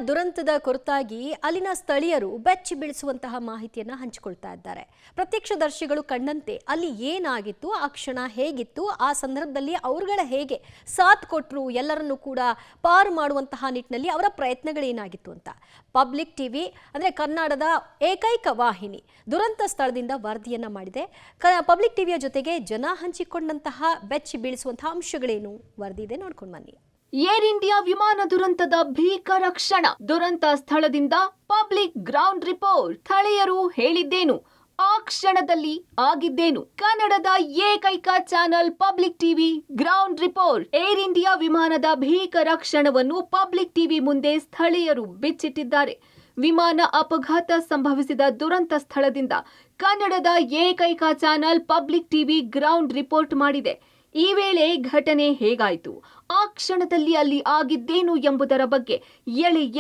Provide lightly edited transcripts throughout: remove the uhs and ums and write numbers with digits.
ದುರಂತದ ಕುರಿತಾಗಿ ಅಲ್ಲಿನ ಸ್ಥಳೀಯರು ಬೆಚ್ಚಿ ಬೀಳಿಸುವಂತಹ ಮಾಹಿತಿಯನ್ನು ಹಂಚಿಕೊಳ್ತಾ ಇದ್ದಾರೆ. ಪ್ರತ್ಯಕ್ಷದರ್ಶಿಗಳು ಕಂಡಂತೆ ಅಲ್ಲಿ ಏನಾಗಿತ್ತು, ಆ ಕ್ಷಣ ಹೇಗಿತ್ತು, ಆ ಸಂದರ್ಭದಲ್ಲಿ ಅವರುಗಳ ಹೇಗೆ ಸಾಥ್ ಕೊಟ್ಟರು, ಎಲ್ಲರನ್ನೂ ಕೂಡ ಪಾರು ಮಾಡುವಂತಹ ನಿಟ್ಟಿನಲ್ಲಿ ಅವರ ಪ್ರಯತ್ನಗಳೇನಾಗಿತ್ತು ಅಂತ ಪಬ್ಲಿಕ್ ಟಿವಿ ಅಂದರೆ ಕನ್ನಡದ ಏಕೈಕ ವಾಹಿನಿ ದುರಂತ ಸ್ಥಳದಿಂದ ವರದಿಯನ್ನ ಮಾಡಿದೆ. ಪಬ್ಲಿಕ್ ಟಿವಿಯ ಜೊತೆಗೆ ಜನ ಹಂಚಿಕೊಂಡಂತಹ ಬೆಚ್ಚಿ ಬೀಳಿಸುವಂತಹ ಅಂಶಗಳೇನು ವರದಿ ಇದೆ, ನೋಡ್ಕೊಂಡು ಬನ್ನಿ. ಏರ್ ಇಂಡಿಯಾ ವಿಮಾನ ದುರಂತದ ಭೀಕರ ಕ್ಷಣ, ದುರಂತ ಸ್ಥಳದಿಂದ ಪಬ್ಲಿಕ್ ಗ್ರೌಂಡ್ ರಿಪೋರ್ಟ್. ಸ್ಥಳೀಯರು ಹೇಳಿದ್ದೇನು, ಆ ಕ್ಷಣದಲ್ಲಿ ಆಗಿದ್ದೇನು? ಕನ್ನಡದ ಏಕೈಕ channel public TV ground report. Air India ವಿಮಾನದ ಭೀಕರ ಕ್ಷಣವನ್ನು ಪಬ್ಲಿಕ್ ಟಿವಿ ಮುಂದೆ ಸ್ಥಳೀಯರು ಬಿಚ್ಚಿಟ್ಟಿದ್ದಾರೆ. ವಿಮಾನ ಅಪಘಾತ ಸಂಭವಿಸಿದ ದುರಂತ ಸ್ಥಳದಿಂದ ಕನ್ನಡದ ಏಕೈಕ channel public TV ground report ಮಾಡಿದೆ. ಈ ವೇಳೆ ಘಟನೆ ಹೇಗಾಯಿತು, ಆ ಕ್ಷಣದಲ್ಲಿ ಅಲ್ಲಿ ಆಗಿದ್ದೇನು ಎಂಬುದರ ಬಗ್ಗೆ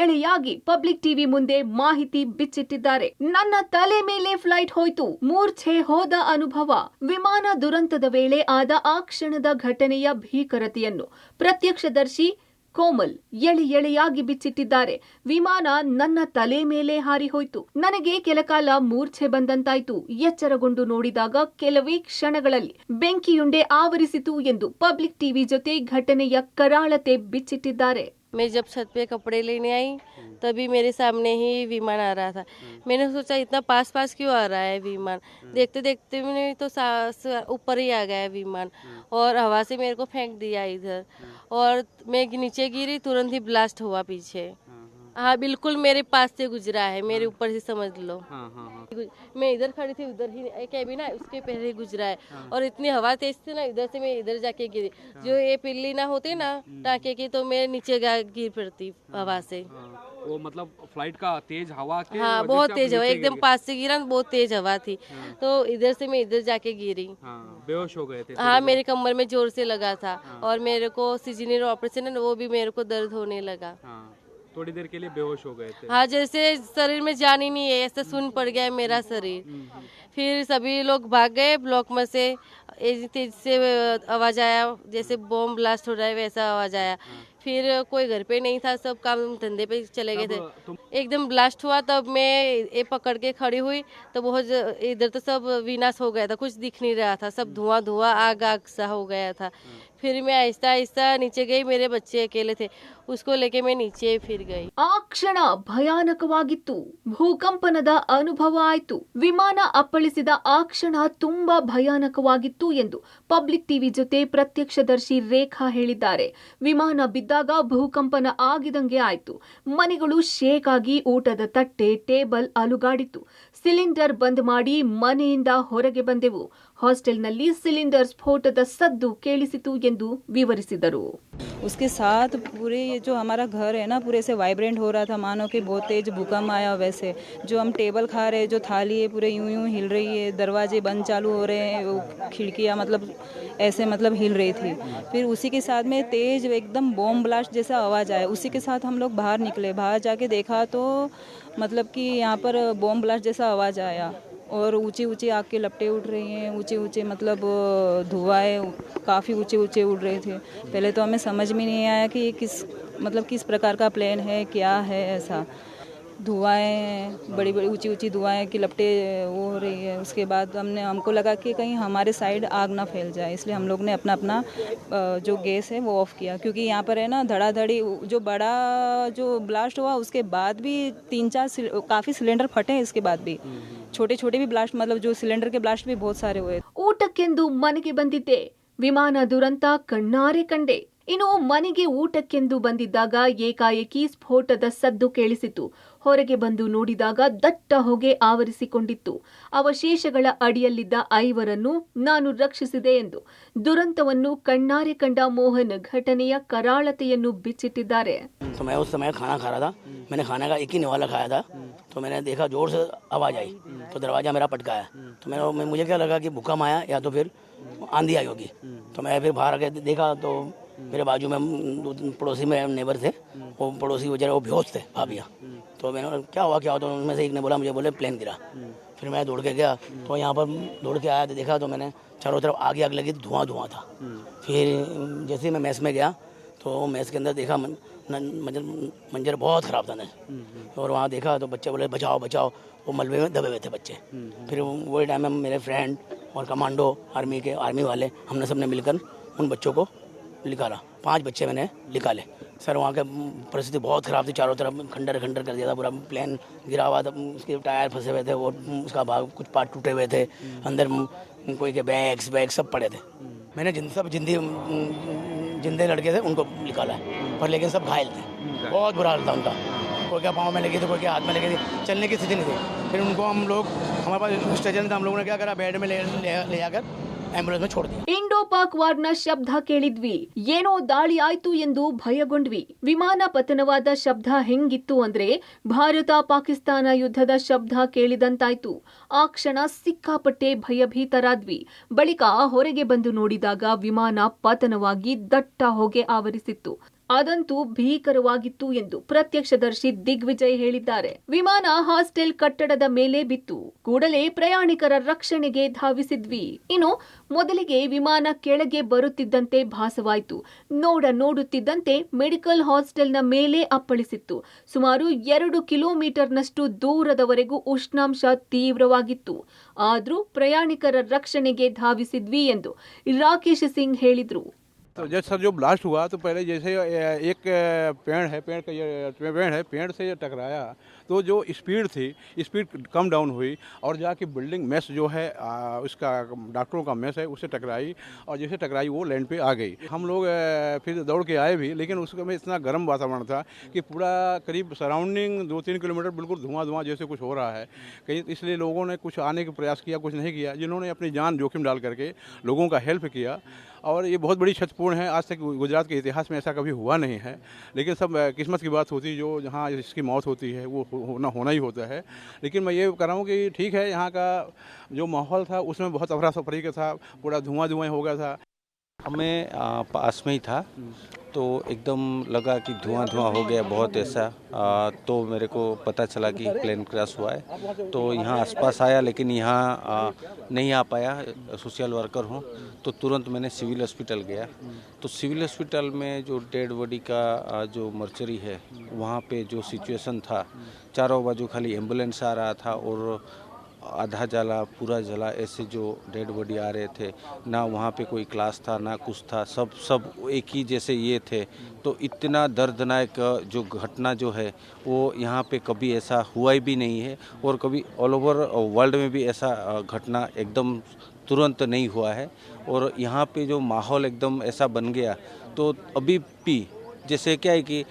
ಎಳೆಯಾಗಿ ಪಬ್ಲಿಕ್ ಟಿವಿ ಮುಂದೆ ಮಾಹಿತಿ ಬಿಚ್ಚಿಟ್ಟಿದ್ದಾರೆ. ನನ್ನ ತಲೆ ಮೇಲೆ ಫ್ಲೈಟ್ ಹೋಯ್ತು, ಮೂರ್ಛೆ ಹೋದ ಅನುಭವ. ವಿಮಾನ ದುರಂತದ ವೇಳೆ ಆದ ಆ ಕ್ಷಣದ ಘಟನೆಯ ಭೀಕರತೆಯನ್ನು ಪ್ರತ್ಯಕ್ಷದರ್ಶಿ ಕೋಮಲ್ ಎಳೆಯಾಗಿ ಬಿಚ್ಚಿಟ್ಟಿದ್ದಾರೆ. ವಿಮಾನ ನನ್ನ ತಲೆ ಮೇಲೆ ಹಾರಿ ಹೋಯ್ತು. ನನಗೆ ಕೆಲಕಾಲ ಮೂರ್ಛೆ ಬಂದಂತಾಯ್ತು. ಎಚ್ಚರಗೊಂಡು ನೋಡಿದಾಗ ಕೆಲವೇ ಕ್ಷಣಗಳಲ್ಲಿ ಬೆಂಕಿಯುಂಡೆ ಆವರಿಸಿತು ಎಂದು ಪಬ್ಲಿಕ್ ಟಿವಿ ಜೊತೆ ಘಟನೆಯ ಕರಾಳತೆ ಬಿಚ್ಚಿಟ್ಟಿದ್ದಾರೆ. मैं जब छत पे कपड़े लेने आई तभी मेरे सामने ही विमान आ रहा था। मैंने सोचा इतना पास क्यों आ रहा है विमान। देखते देखते मैंने तो ऊपर ही आ गया विमान और हवा से मेरे को फेंक दिया इधर और मैं नीचे गिरी, तुरंत ही ब्लास्ट हुआ पीछे। हाँ बिल्कुल मेरे पास से गुजरा है, मेरे ऊपर से समझ लो। मैं इधर खड़ी थी, उधर ही कैबिन है उसके पहले ही गुजरा है और इतनी हवा तेज थी ना, इधर से मैं इधर जाके गिरी। जो ये पिल्ली ना होती ना टाँके की, तो मैं नीचे गिर पड़ती हवा से। वो मतलब फ्लाइट का तेज हवा के हाँ बहुत तेज हवा, एकदम पास से गिरा, बहुत तेज हवा थी। तो इधर से मैं इधर जाके गिरी। बेहोश हो गए थे? हाँ मेरे कमर में जोर से लगा था और मेरे को सीजनल ऑपरेशन है वो भी मेरे को दर्द होने लगा। थोड़ी देर के लिए बेहोश हो गए थे? हाँ जैसे शरीर में जान ही नहीं है, ऐसा सुन पड़ गया है मेरा शरीर। फिर सभी लोग भाग गए ब्लॉक में से, तेज से आवाज आया जैसे बॉम्ब ब्लास्ट हो रहा है वैसा आवाज आया। फिर कोई घर पे नहीं था, सब काम धंधे पे चले गए थे। एकदम ब्लास्ट हुआ तब मैं ये पकड़ के खड़ी हुई तो बहुत इधर तो सब विनाश हो गया था, कुछ दिख नहीं रहा था, सब धुआं आग सा हो गया था। फिर मैं आहिस्ता नीचे गई, मेरे बच्चे अकेले थे, उसको लेके मैं नीचे फिर गई। ಆ ಕ್ಷಣ ಭಯಾನಕವಾಗಿತ್ತು. ಭೂಕಂಪನದ ಅನುಭವ ಆಯ್ತು. ವಿಮಾನ ಅಪ್ಪಳಿಸಿದ ಆ ಕ್ಷಣ ತುಂಬಾ ಭಯಾನಕವಾಗಿತ್ತು ಎಂದು ಪಬ್ಲಿಕ್ ಟಿವಿ ಜೊತೆ ಪ್ರತ್ಯಕ್ಷದರ್ಶಿ ರೇಖಾ ಹೇಳಿದ್ದಾರೆ. ವಿಮಾನ ಬಿದ್ದಾಗ ಭೂಕಂಪನ ಆಗಿದಂಗೆ ಆಯ್ತು. ಮನೆಗಳು ಶೇಕ್ ಆಗಿ ಊಟದ ತಟ್ಟೆ ಟೇಬಲ್ ಅಲುಗಾಡಿತು. ಸಿಲಿಂಡರ್ ಬಂದ್ ಮಾಡಿ ಮನೆಯಿಂದ ಹೊರಗೆ ಬಂದೆವು. ಹಾಸ್ಟೆಲ್ನಲ್ಲಿ ಸಿಲಿಂಡರ್ ಸ್ಫೋಟದ ಸದ್ದು ಕೇಳಿಸಿತು ಎಂದು ವಿವರಿಸಿದರು. उसके साथ पूरे ये जो हमारा घर है ना पूरे से वाइब्रेंट हो रहा था, मानो कि बहुत तेज भूकंप आया। वैसे जो हम टेबल खा रहे हैं, जो थाली है पूरे यूं हिल रही है, दरवाजे बंद चालू हो रहे हैं, खिड़कियाँ मतलब ऐसे मतलब हिल रही थी। फिर उसी के साथ में तेज एकदम बॉम्ब ब्लास्ट जैसा आवाज़ आया। उसी के साथ हम लोग बाहर निकले, बाहर जाके देखा तो मतलब कि यहाँ पर बॉम्ब ब्लास्ट जैसा आवाज़ आया और ऊंची आग की लपटें उठ रही हैं, ऊंचे मतलब धुआं काफ़ी ऊंचे उड़ रहे थे। पहले तो हमें समझ में नहीं आया कि किस प्रकार का प्लेन है, क्या है। ऐसा धुआएं बड़ी ऊंची धुआएं की लपटें वो हो रही है। उसके बाद हमको लगा कि कहीं हमारे साइड आग ना फैल जाए, इसलिए हम लोग ने अपना जो गैस है वो ऑफ किया। क्योंकि यहाँ पर है ना धड़ाधड़ी जो बड़ा जो ब्लास्ट हुआ उसके बाद भी 3-4 काफ़ी सिलेंडर फटे हैं। इसके बाद भी छोटे भी ब्लास्ट मतलब जो सिलेंडर के ब्लास्ट भी बहुत सारे हुए। ಊಟಕ್ಕೆಂದು ಮನೆಗೆ ಬಂದಿದ್ದೆ, ವಿಮಾನ ದುರಂತ ಕಣ್ಣಾರೆ ಕಂಡೆ. ಇನ್ನು ಮನೆಗೆ ಊಟಕ್ಕೆಂದು ಬಂದಿದ್ದಾಗ ಏಕಾಏಕಿ ಸ್ಫೋಟದ ಸದ್ದು ಕೇಳಿಸಿತು. ಹೊರಗೆ ಬಂದು ನೋಡಿದಾಗ ದಟ್ಟ ಹೊಗೆ ಆವರಿಸಿಕೊಂಡಿತ್ತು. ಅವಶೇಷಗಳ ಅಡಿಯಲ್ಲಿದ್ದ 5 ನಾನು ರಕ್ಷಿಸಿದೆ ಎಂದು ದುರಂತವನ್ನು ಕಣ್ಣಾರೆ ಕಂಡ ಮೋಹನ್ ಘಟನೆಯ ಕರಾಳತೆಯನ್ನು ಬಿಚ್ಚಿಟ್ಟಿದ್ದಾರೆ. मैं उस समय खाना खा रहा था, मैंने खाने का एक ही निवाला खाया था, तो मैंने देखा जोर से आवाज़ आई तो दरवाज़ा मेरा पटकाया। तो मुझे क्या लगा कि भूकंप आया या तो फिर आंधी आई होगी। तो मैं फिर बाहर आके देखा तो मेरे बाजू में पड़ोसी में नेबर थे, वो पड़ोसी वगैरह वो बेहोश थे भाभियाँ। तो मैंने क्या हुआ तो उनमें से एक ने बोला, मुझे बोले प्लेन गिरा। फिर मैं दौड़ के गया तो यहाँ पर दौड़ के आया तो देखा तो मैंने चारों तरफ आग लगी, धुआं था। फिर जैसे ही मैं मेस में गया तो मैच के अंदर देखा मंजर बहुत ख़राब था और वहाँ देखा तो बच्चे बोले बचाओ बचाओ, वो मलबे में दबे हुए थे बच्चे। फिर वही टाइम में मेरे फ्रेंड और कमांडो आर्मी वाले हमने सबने मिलकर उन बच्चों को निकाला। 5 बच्चे मैंने निकाले। सर वहाँ का परिस्थिति बहुत ख़राब थी, चारों तरफ खंडर खंडर कर दिया था, पूरा प्लेन गिरा हुआ था, उसके टायर फंसे हुए थे और उसका भाग कुछ पार्ट टूटे हुए थे, अंदर कोई के बैग सब पड़े थे। मैंने जिंदे लड़के थे उनको निकाला है, पर लेकिन सब घायल थे, बहुत बुरा हाल था उनका। कोई क्या पाँव में लगी थी, कोई क्या हाथ में लगी थी, चलने की स्थिति नहीं थी। फिर उनको हमारे पास स्टेशन था, हम लोगों ने क्या करा, बेड में ले जाकर एम्बुलेंस में छोड़ दिया। ಇಂಡೋ ಪಾಕ್ ವಾರ್ನ ಶಬ್ದ ಕೇಳಿದ್ವಿ, ಏನೋ ದಾಳಿ ಆಯ್ತು ಎಂದು ಭಯಗೊಂಡ್ವಿ. ವಿಮಾನ ಪತನವಾದ ಶಬ್ದ ಹೆಂಗಿತ್ತು ಅಂದ್ರೆ ಭಾರತ ಪಾಕಿಸ್ತಾನ ಯುದ್ಧದ ಶಬ್ದ ಕೇಳಿದಂತಾಯ್ತು. ಆ ಕ್ಷಣ ಸಿಕ್ಕಾಪಟ್ಟೆ ಭಯಭೀತರಾದ್ವಿ. ಬಳಿಕ ಹೊರಗೆ ಬಂದು ನೋಡಿದಾಗ ವಿಮಾನ ಪತನವಾಗಿ ದಟ್ಟ ಹೊಗೆ ಆವರಿಸಿತ್ತು. ಅದಂತೂ ಭೀಕರವಾಗಿತ್ತು ಎಂದು ಪ್ರತ್ಯಕ್ಷದರ್ಶಿ ದಿಗ್ವಿಜಯ್ ಹೇಳಿದ್ದಾರೆ. ವಿಮಾನ ಹಾಸ್ಟೆಲ್ ಕಟ್ಟಡದ ಮೇಲೆ ಬಿತ್ತು. ಕೂಡಲೇ ಪ್ರಯಾಣಿಕರ ರಕ್ಷಣೆಗೆ ಧಾವಿಸಿದ್ವಿ. ಇನ್ನು ಮೊದಲಿಗೆ ವಿಮಾನ ಕೆಳಗೆ ಬರುತ್ತಿದ್ದಂತೆ ಭಾಸವಾಯಿತು. ನೋಡುತ್ತಿದ್ದಂತೆ ಮೆಡಿಕಲ್ ಹಾಸ್ಟೆಲ್ನ ಮೇಲೆ ಅಪ್ಪಳಿಸಿತ್ತು. ಸುಮಾರು 2 ಕಿಲೋಮೀಟರ್ನಷ್ಟು ದೂರದವರೆಗೂ ಉಷ್ಣಾಂಶ ತೀವ್ರವಾಗಿತ್ತು. ಆದ್ರೂ ಪ್ರಯಾಣಿಕರ ರಕ್ಷಣೆಗೆ ಧಾವಿಸಿದ್ವಿ ಎಂದು ರಾಕೇಶ್ ಸಿಂಗ್ ಹೇಳಿದ್ರು. तो जैसे सर जो ब्लास्ट हुआ तो पहले जैसे एक पेड़ से टकराया तो जो स्पीड कम डाउन हुई और जाके बिल्डिंग मेस जो है उसका डॉक्टरों का मेस है उससे टकराई और जैसे टकराई वो लैंड पे आ गई। हम लोग फिर दौड़ के आए भी, लेकिन उसमें इतना गर्म वातावरण था कि पूरा करीब सराउंडिंग 2-3 किलोमीटर बिल्कुल धुआं जैसे कुछ हो रहा है कहीं, इसलिए लोगों ने कुछ आने का प्रयास किया, कुछ नहीं किया। जिन्होंने अपनी जान जोखिम डाल करके लोगों का हेल्प किया और ये बहुत बड़ी क्षतिपूर्ण है। आज तक गुजरात के इतिहास में ऐसा कभी हुआ नहीं है, लेकिन सब किस्मत की बात होती, जो जहाँ इसकी मौत होती है वो होना ही होता है। लेकिन मैं ये कह रहा हूँ कि ठीक है, यहाँ का जो माहौल था उसमें बहुत अफरा तफरी का था, पूरा धुआं हो गया था। हमें पास में ही था तो एकदम लगा कि धुआं हो गया बहुत ऐसा। तो मेरे को पता चला कि प्लेन क्रैश हुआ है, तो यहाँ आसपास आया लेकिन यहाँ नहीं आ पाया। सोशल वर्कर हूँ तो तुरंत मैंने सिविल हॉस्पिटल गया। तो सिविल हॉस्पिटल में जो डेड बॉडी का जो मर्चरी है वहाँ पे जो सिचुएशन था, चारों बाजू खाली एम्बुलेंस आ रहा था और आधा जला पूरा जला ऐसे जो डेड बॉडी आ रहे थे। ना वहाँ पे कोई क्लास था ना कुछ था, सब एक ही जैसे ये थे। तो इतना दर्दनाक जो घटना जो है वो यहाँ पे कभी ऐसा हुआ भी नहीं है और कभी ऑल ओवर वर्ल्ड में भी ऐसा घटना एकदम तुरंत नहीं हुआ है। और यहाँ पे जो माहौल एकदम ऐसा बन गया, तो अभी भी जैसे क्या है कि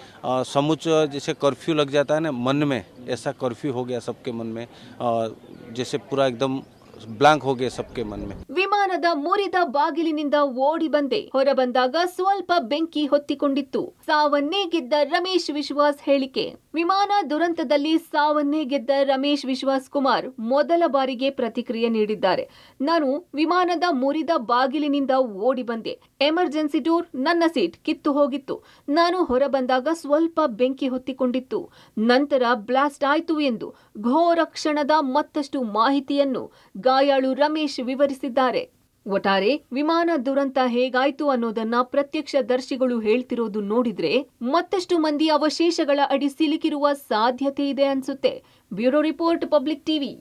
समुच जैसे कर्फ्यू लग जाता है ना मन में, ऐसा कर्फ्यू हो गया सबके मन में, जैसे पूरा एकदम ಬ್ಲಾಂಕ್ ಹೋಗಿ ಸಬ್ಕೆ ಮನ್ ಮೇ. ವಿಮಾನದ ಮುರಿದ ಬಾಗಿಲಿನಿಂದ ಓಡಿ ಬಂದೆ. ಹೊರ ಬಂದಾಗ ಸ್ವಲ್ಪ ಬೆಂಕಿ ಹೊತ್ತಿಕೊಂಡಿತ್ತು. ಸಾವನ್ನೇ ಗೆದ್ದ ರಮೇಶ್ ವಿಶ್ವಾಸ್ ಹೇಳಿಕೆ. ವಿಮಾನ ದುರಂತದಲ್ಲಿ ಸಾವನ್ನೇ ಗೆದ್ದ ರಮೇಶ್ ವಿಶ್ವಾಸ್ ಕುಮಾರ್ ಮೊದಲ ಬಾರಿಗೆ ಪ್ರತಿಕ್ರಿಯೆ ನೀಡಿದ್ದಾರೆ. ನಾನು ವಿಮಾನದ ಮುರಿದ ಬಾಗಿಲಿನಿಂದ ಓಡಿ ಬಂದೆ. ಎಮರ್ಜೆನ್ಸಿ ಡೋರ್ ನನ್ನ ಸೀಟ್ ಕಿತ್ತು ಹೋಗಿತ್ತು. ನಾನು ಹೊರ ಬಂದಾಗ ಸ್ವಲ್ಪ ಬೆಂಕಿ ಹೊತ್ತಿಕೊಂಡಿತ್ತು. ನಂತರ ಬ್ಲಾಸ್ಟ್ ಆಯ್ತು ಎಂದು ಘೋರ ಕ್ಷಣದ ಮತ್ತಷ್ಟು ಮಾಹಿತಿಯನ್ನು ಗಾಯಾಳು ರಮೇಶ್ ವಿವರಿಸಿದ್ದಾರೆ. ಒಟ್ಟಾರೆ ವಿಮಾನ ದುರಂತ ಹೇಗಾಯ್ತು ಅನ್ನೋದನ್ನ ಪ್ರತ್ಯಕ್ಷದರ್ಶಿಗಳು ಹೇಳ್ತಿರೋದು ನೋಡಿದ್ರೆ ಮತ್ತಷ್ಟು ಮಂದಿ ಅವಶೇಷಗಳ ಅಡಿ ಸಿಲುಕಿರುವ ಸಾಧ್ಯತೆ ಇದೆ ಅನ್ಸುತ್ತೆ. Bureau report, public TV.